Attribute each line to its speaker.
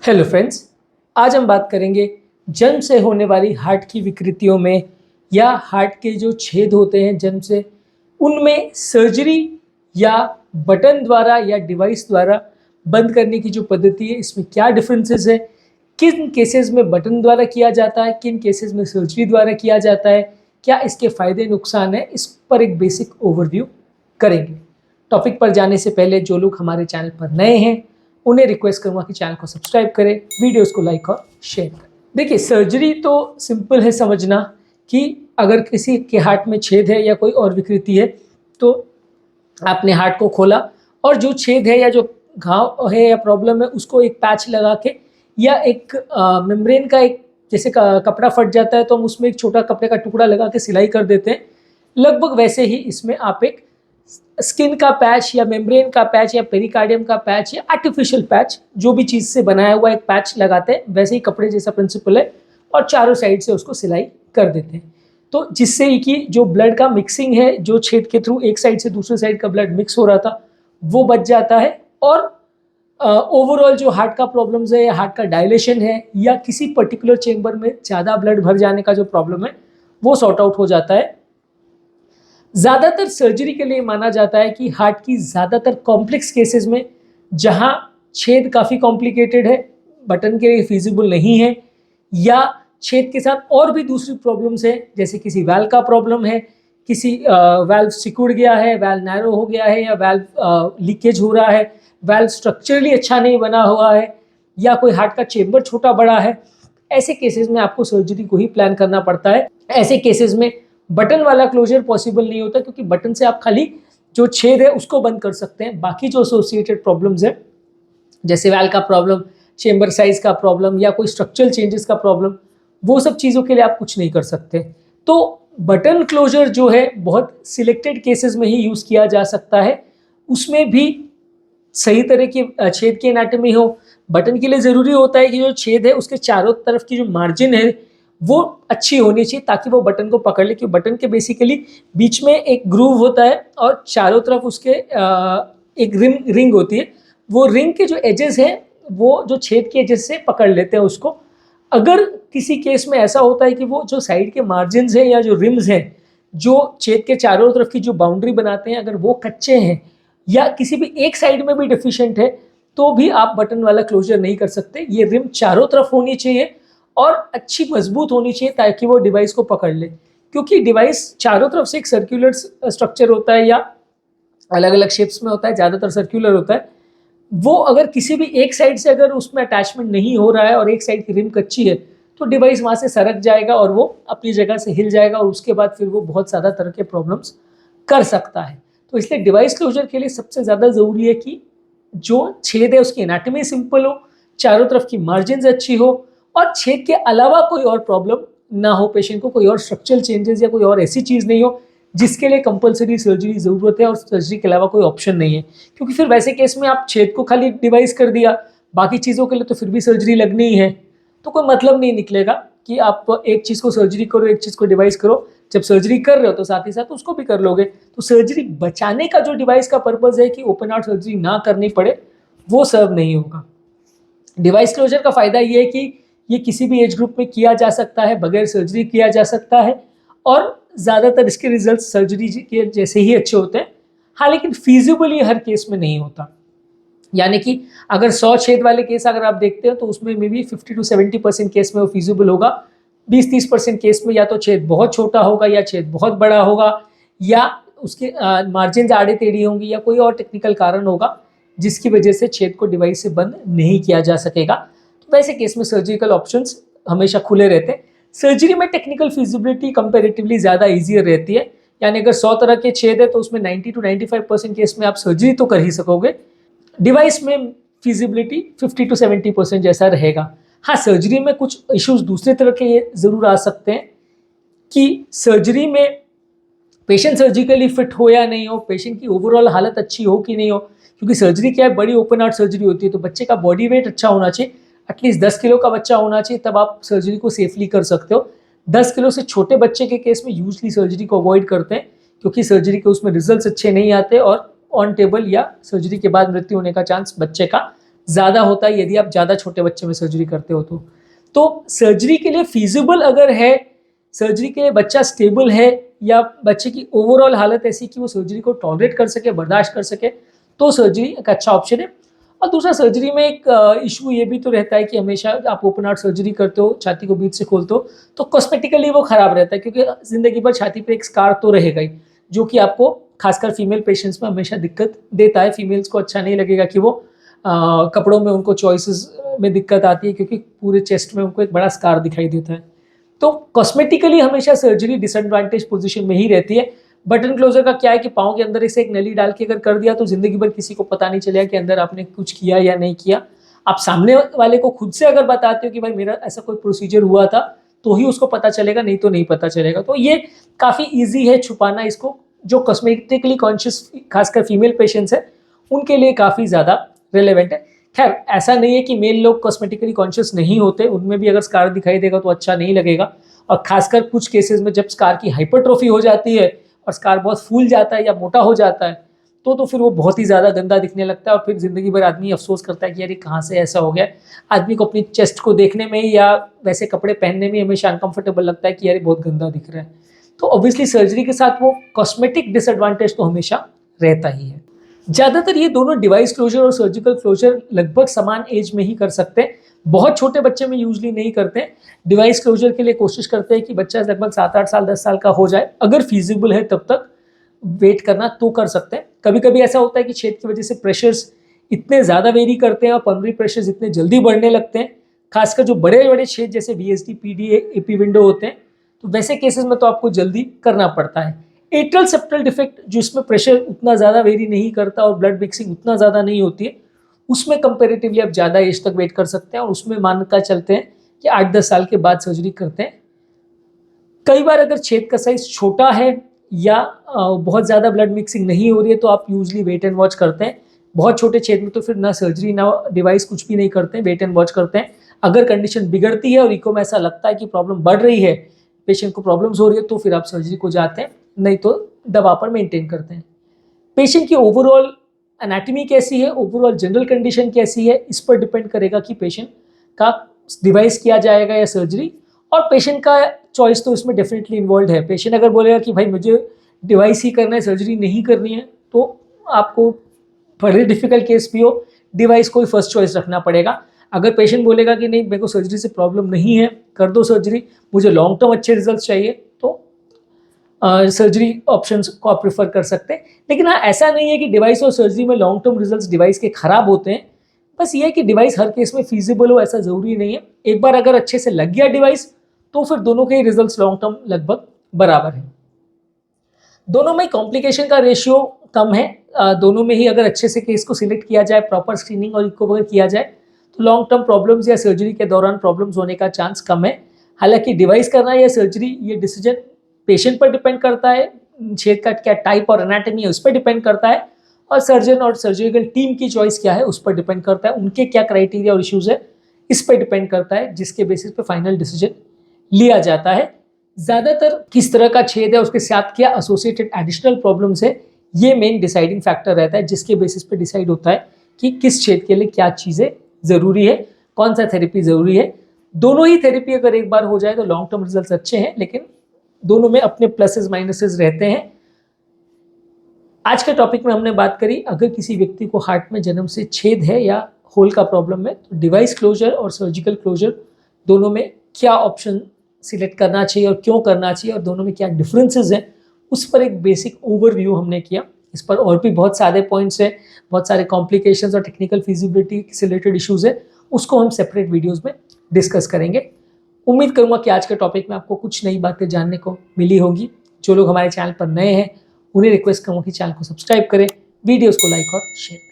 Speaker 1: Hello friends, आज हम बात करेंगे जन्म से होने वाली हार्ट की विकृतियों में या हार्ट के जो छेद होते हैं जन्म से, उनमें सर्जरी या बटन द्वारा या डिवाइस द्वारा बंद करने की जो पद्धति है, इसमें क्या डिफरेंसेस है, किन केसेस में बटन द्वारा किया जाता है, किन केसेस में सर्जरी द्वारा किया जाता है, क्या इसके फ़ायदे नुकसान है, इस पर एक बेसिक ओवरव्यू करेंगे। टॉपिक पर जाने से पहले जो लोग हमारे चैनल पर नए हैं उन्हें रिक्वेस्ट करूँगा कि चैनल को सब्सक्राइब करें, वीडियोस को लाइक और शेयर करें। देखिए, सर्जरी तो सिंपल है समझना कि अगर किसी के हार्ट में छेद है या कोई और विकृति है तो आपने हार्ट को खोला और जो छेद है या जो घाव है या प्रॉब्लम है उसको एक पैच लगा के या एक मेम्ब्रेन का एक जैसे कपड़ा फट जाता है तो हम उसमें एक छोटा कपड़े का टुकड़ा लगा के सिलाई कर देते हैं, लगभग वैसे ही इसमें आप एक स्किन का पैच या मेम्ब्रेन का पैच या पेरिकार्डियम का पैच या आर्टिफिशियल पैच, जो भी चीज़ से बनाया हुआ एक पैच लगाते हैं, वैसे ही कपड़े जैसा प्रिंसिपल है और चारों साइड से उसको सिलाई कर देते हैं। तो जिससे कि जो ब्लड का मिक्सिंग है, जो छेद के थ्रू एक साइड से दूसरे साइड का ब्लड मिक्स हो रहा था वो बच जाता है और ओवरऑल जो हार्ट का प्रॉब्लम्स है या हार्ट का डायलेशन है या किसी पर्टिकुलर चेम्बर में ज़्यादा ब्लड भर जाने का जो प्रॉब्लम है वो सॉर्ट आउट हो जाता है। ज़्यादातर सर्जरी के लिए माना जाता है कि हार्ट की ज़्यादातर कॉम्प्लेक्स केसेस में जहां छेद काफ़ी कॉम्प्लिकेटेड है, बटन के लिए फिजिबल नहीं है, या छेद के साथ और भी दूसरी प्रॉब्लम्स है, जैसे किसी वैल्व का प्रॉब्लम है, किसी वैल्व सिकुड़ गया है, वैल्व नैरो हो गया है या वैल्व लीकेज हो रहा है, वैल्व स्ट्रक्चरली अच्छा नहीं बना हुआ है या कोई हार्ट का चेम्बर छोटा बड़ा है, ऐसे केसेस में आपको सर्जरी को ही प्लान करना पड़ता है। ऐसे केसेस में बटन वाला क्लोजर पॉसिबल नहीं होता क्योंकि बटन से आप खाली जो छेद है उसको बंद कर सकते हैं, बाकी जो एसोसिएटेड प्रॉब्लम्स है जैसे वैल्व का प्रॉब्लम, चेम्बर साइज का प्रॉब्लम या कोई स्ट्रक्चरल चेंजेस का प्रॉब्लम, वो सब चीज़ों के लिए आप कुछ नहीं कर सकते। तो बटन क्लोजर जो है बहुत सिलेक्टेड केसेस में ही यूज़ किया जा सकता है, उसमें भी सही तरह के छेद की एनाटॉमी हो। बटन के लिए ज़रूरी होता है कि जो छेद है उसके चारों तरफ की जो मार्जिन है वो अच्छी होनी चाहिए ताकि वो बटन को पकड़ ले, क्योंकि बटन के बेसिकली बीच में एक ग्रूव होता है और चारों तरफ उसके एक रिंग होती है। वो रिंग के जो एजेस हैं वो जो छेद के एजेस से पकड़ लेते हैं उसको। अगर किसी केस में ऐसा होता है कि वो जो साइड के मार्जिन हैं या जो रिम्स हैं जो छेद के चारों तरफ की जो बाउंड्री बनाते हैं, अगर वो कच्चे हैं या किसी भी एक साइड में भी डिफिशिएंट है तो भी आप बटन वाला क्लोजर नहीं कर सकते। ये रिम चारों तरफ होनी चाहिए और अच्छी मजबूत होनी चाहिए ताकि वो डिवाइस को पकड़ ले, क्योंकि डिवाइस चारों तरफ से एक सर्कुलर स्ट्रक्चर होता है या अलग अलग शेप्स में होता है, ज़्यादातर सर्कुलर होता है। वो अगर किसी भी एक साइड से अगर उसमें अटैचमेंट नहीं हो रहा है और एक साइड की रिम कच्ची है तो डिवाइस वहाँ से सरक जाएगा और वो अपनी जगह से हिल जाएगा और उसके बाद फिर वो बहुत ज़्यादा तरह के प्रॉब्लम्स कर सकता है। तो इसलिए डिवाइस क्लोजर के लिए सबसे ज़्यादा ज़रूरी है कि जो छेद है उसकी एनाटॉमी सिंपल हो, चारों तरफ की मार्जिन अच्छी हो और छेद के अलावा कोई और प्रॉब्लम ना हो, पेशेंट को कोई और स्ट्रक्चरल चेंजेस या कोई और ऐसी चीज़ नहीं हो जिसके लिए कंपलसरी सर्जरी ज़रूरत है और सर्जरी के अलावा कोई ऑप्शन नहीं है। क्योंकि फिर वैसे केस में आप छेद को खाली डिवाइस कर दिया, बाकी चीज़ों के लिए तो फिर भी सर्जरी लगनी ही है, तो कोई मतलब नहीं निकलेगा कि आप एक चीज़ को सर्जरी करो, एक चीज़ को डिवाइस करो। जब सर्जरी कर रहे हो तो साथ ही साथ उसको भी कर लोगे। तो सर्जरी बचाने का जो डिवाइस का पर्पज़ है कि ओपन हार्ट सर्जरी ना करनी पड़े, वो सर्व नहीं होगा। डिवाइस क्लोजर का फ़ायदा ये है कि ये किसी भी एज ग्रुप में किया जा सकता है, बगैर सर्जरी किया जा सकता है और ज़्यादातर इसके रिजल्ट सर्जरी के जैसे ही अच्छे होते हैं। हाँ, लेकिन फीजिबली हर केस में नहीं होता। यानी कि अगर 100 छेद वाले केस अगर आप देखते हो तो उसमें मे बी 50 to 70% केस में वो फीजिबल होगा। 20-30% केस में या तो छेद बहुत छोटा होगा या छेद बहुत बड़ा होगा या उसके मार्जिन आड़े टेढ़ी होंगी या कोई और टेक्निकल कारण होगा जिसकी वजह से छेद को डिवाइस से बंद नहीं किया जा सकेगा। तो वैसे केस में सर्जिकल ऑप्शंस हमेशा खुले रहते हैं। सर्जरी में टेक्निकल फिजिबिलिटी कंपैरेटिवली ज़्यादा ईजियर रहती है, यानी अगर 100 तरह के छेद है तो उसमें 90 to 95% केस में आप सर्जरी तो कर ही सकोगे। डिवाइस में फिजिबिलिटी 50 to 70% जैसा रहेगा। हाँ, सर्जरी में कुछ इश्यूज दूसरे तरह के ये ज़रूर आ सकते हैं कि सर्जरी में पेशेंट सर्जिकली फिट हो या नहीं हो, पेशेंट की ओवरऑल हालत अच्छी हो कि नहीं हो, क्योंकि सर्जरी क्या है, बड़ी ओपन हार्ट सर्जरी होती है तो बच्चे का बॉडी वेट अच्छा होना चाहिए, एटलीस्ट 10 किलो का बच्चा होना चाहिए, तब आप सर्जरी को सेफली कर सकते हो। 10 किलो से छोटे बच्चे के केस में यूजली सर्जरी को अवॉइड करते हैं क्योंकि सर्जरी के उसमें रिजल्ट्स अच्छे नहीं आते और ऑन टेबल या सर्जरी के बाद मृत्यु होने का चांस बच्चे का ज़्यादा होता है यदि आप ज़्यादा छोटे बच्चे में सर्जरी करते हो तो सर्जरी के लिए फीजिबल अगर है, सर्जरी के लिए बच्चा स्टेबल है या बच्चे की ओवरऑल हालत ऐसी कि वो सर्जरी को टॉलरेट कर सके, बर्दाश्त कर सके, तो सर्जरी एक अच्छा ऑप्शन है। और दूसरा, सर्जरी में एक इशू ये भी तो रहता है कि हमेशा आप ओपन हार्ट सर्जरी करते हो, छाती को बीच से खोलते हो, तो कॉस्मेटिकली वो खराब रहता है क्योंकि जिंदगी भर छाती पे एक स्कार तो रहेगा ही, जो कि आपको खासकर फीमेल पेशेंट्स में हमेशा दिक्कत देता है। फीमेल्स को अच्छा नहीं लगेगा कि वो कपड़ों में उनको चॉइसेस में दिक्कत आती है क्योंकि पूरे चेस्ट में उनको एक बड़ा स्कार दिखाई देता है। तो कॉस्मेटिकली हमेशा सर्जरी डिसएडवांटेज पोजीशन में ही रहती है। बटन क्लोजर का क्या है कि पाँव के अंदर इसे एक नली डाल के अगर कर दिया तो जिंदगी भर किसी को पता नहीं चलेगा कि अंदर आपने कुछ किया या नहीं किया। आप सामने वाले को खुद से अगर बताते हो कि भाई मेरा ऐसा कोई प्रोसीजर हुआ था, तो ही उसको पता चलेगा, नहीं तो नहीं पता चलेगा। तो ये काफ़ी ईजी है छुपाना इसको। जो कॉस्मेटिकली कॉन्शियस खासकर फीमेल पेशेंट्स है उनके लिए काफ़ी ज़्यादा रिलेवेंट है। खैर, ऐसा नहीं है कि मेल लोग कॉस्मेटिकली कॉन्शियस नहीं होते, उनमें भी अगर स्कार दिखाई देगा तो अच्छा नहीं लगेगा। और खासकर कुछ केसेस में जब स्कार की हाइपरट्रोफी हो जाती है और स्कार बहुत फूल जाता है या मोटा हो जाता है तो फिर वो बहुत ही ज़्यादा गंदा दिखने लगता है और फिर ज़िंदगी भर आदमी अफसोस करता है कि यार ये कहाँ से ऐसा हो गया। आदमी को अपनी चेस्ट को देखने में या वैसे कपड़े पहनने में हमेशा अनकंफर्टेबल लगता है कि यार ये बहुत गंदा दिख रहा है। तो ऑब्वियसली सर्जरी के साथ वो कॉस्मेटिक डिसएडवांटेज तो हमेशा रहता ही है। ज़्यादातर ये दोनों डिवाइस क्लोजर और सर्जिकल क्लोजर लगभग समान एज में ही कर सकते हैं। बहुत छोटे बच्चे में यूजली नहीं करते। डिवाइस क्लोजर के लिए कोशिश करते हैं कि बच्चा लगभग 7-8 साल 10 साल का हो जाए, अगर फीजिबल है तब तक वेट करना तो कर सकते हैं। कभी कभी ऐसा होता है कि छेद की वजह से प्रेशर्स इतने ज़्यादा वेरी करते हैं और पल्मोनरी प्रेशर्स इतने जल्दी बढ़ने लगते हैं, खासकर जो बड़े बड़े छेद जैसे VSD, PDA, AP विंडो होते हैं, तो वैसे केसेस में तो आपको जल्दी करना पड़ता है। एट्रल सेप्टल डिफेक्ट जिसमें प्रेशर उतना ज़्यादा वेरी नहीं करता और ब्लड मिक्सिंग उतना ज़्यादा नहीं होती है, उसमें कंपेरेटिवली आप ज़्यादा एज तक वेट कर सकते हैं और उसमें मान्यता चलते हैं कि 8-10 साल के बाद सर्जरी करते हैं। कई बार अगर छेद का साइज छोटा है या बहुत ज़्यादा ब्लड मिक्सिंग नहीं हो रही है तो आप यूजली वेट एंड वॉच करते हैं। बहुत छोटे छेद में तो फिर ना सर्जरी ना डिवाइस कुछ भी नहीं करते हैं, वेट एंड वॉच करते हैं। अगर कंडीशन बिगड़ती है और इको में ऐसा लगता है कि प्रॉब्लम बढ़ रही है, पेशेंट को प्रॉब्लम्स हो रही है, तो फिर आप सर्जरी को जाते हैं, नहीं तो दवा पर मेंटेन करते हैं। पेशेंट की ओवरऑल एनाटॉमी कैसी है, ओवरऑल जनरल कंडीशन कैसी है, इस पर डिपेंड करेगा कि पेशेंट का डिवाइस किया जाएगा या सर्जरी। और पेशेंट का चॉइस तो इसमें डेफिनेटली इन्वॉल्व है। पेशेंट अगर बोलेगा कि भाई मुझे डिवाइस ही करना है, सर्जरी नहीं करनी है, तो आपको बड़े डिफिकल्ट केस भी हो, डिवाइस को ही फर्स्ट चॉइस रखना पड़ेगा। अगर पेशेंट बोलेगा कि नहीं मेरे को सर्जरी से प्रॉब्लम नहीं है, कर दो सर्जरी, मुझे लॉन्ग टर्म अच्छे रिजल्ट चाहिए, तो सर्जरी ऑप्शंस को आप प्रेफर कर सकते हैं। लेकिन हाँ, ऐसा नहीं है कि डिवाइस और सर्जरी में लॉन्ग टर्म रिजल्ट्स डिवाइस के खराब होते हैं। बस ये है कि डिवाइस हर केस में फीजिबल हो ऐसा ज़रूरी नहीं है। एक बार अगर अच्छे से लग गया डिवाइस तो फिर दोनों के ही रिजल्ट्स लॉन्ग टर्म लगभग बराबर है। दोनों में कॉम्प्लिकेशन का रेशियो कम है। दोनों में ही अगर अच्छे से केस को सिलेक्ट किया जाए, प्रॉपर स्क्रीनिंग और इको वगैरह किया जाए, तो लॉन्ग टर्म प्रॉब्लम्स या सर्जरी के दौरान प्रॉब्लम्स होने का चांस कम है। हालांकि डिवाइस करना या सर्जरी, ये डिसीजन पेशेंट पर डिपेंड करता है, छेद का क्या टाइप और एनाटॉमी है उस पर डिपेंड करता है, और सर्जन और सर्जिकल टीम की चॉइस क्या है उस पर डिपेंड करता है, उनके क्या क्राइटेरिया और इश्यूज है इस पर डिपेंड करता है, जिसके बेसिस पे फाइनल डिसीजन लिया जाता है। ज़्यादातर किस तरह का छेद है, उसके साथ क्या एसोसिएटेड एडिशनल प्रॉब्लम्स है, ये मेन डिसाइडिंग फैक्टर रहता है, जिसके बेसिस पे डिसाइड होता है कि किस छेद के लिए क्या चीज़ें ज़रूरी है, कौन सा थेरेपी ज़रूरी है। दोनों ही थेरेपी अगर एक बार हो जाए तो लॉन्ग टर्म रिजल्ट अच्छे हैं, लेकिन दोनों में अपने प्लसेस माइनसेस रहते हैं। आज के टॉपिक में हमने बात करी, अगर किसी व्यक्ति को हार्ट में जन्म से छेद है या होल का प्रॉब्लम है, तो डिवाइस क्लोजर और सर्जिकल क्लोजर दोनों में क्या ऑप्शन सिलेक्ट करना चाहिए और क्यों करना चाहिए, और दोनों में क्या डिफरेंसेस हैं, उस पर एक बेसिक ओवरव्यू हमने किया। इस पर और भी बहुत सारे पॉइंट्स हैं, बहुत सारे कॉम्प्लिकेशंस और टेक्निकल फिजिबिलिटी से रिलेटेड इश्यूज है, उसको हम सेपरेट वीडियोज़ में डिस्कस करेंगे। उम्मीद करूंगा कि आज के टॉपिक में आपको कुछ नई बातें जानने को मिली होगी। जो लोग हमारे चैनल पर नए हैं उन्हें रिक्वेस्ट करूँगा कि चैनल को सब्सक्राइब करें, वीडियोज़ को लाइक और शेयर।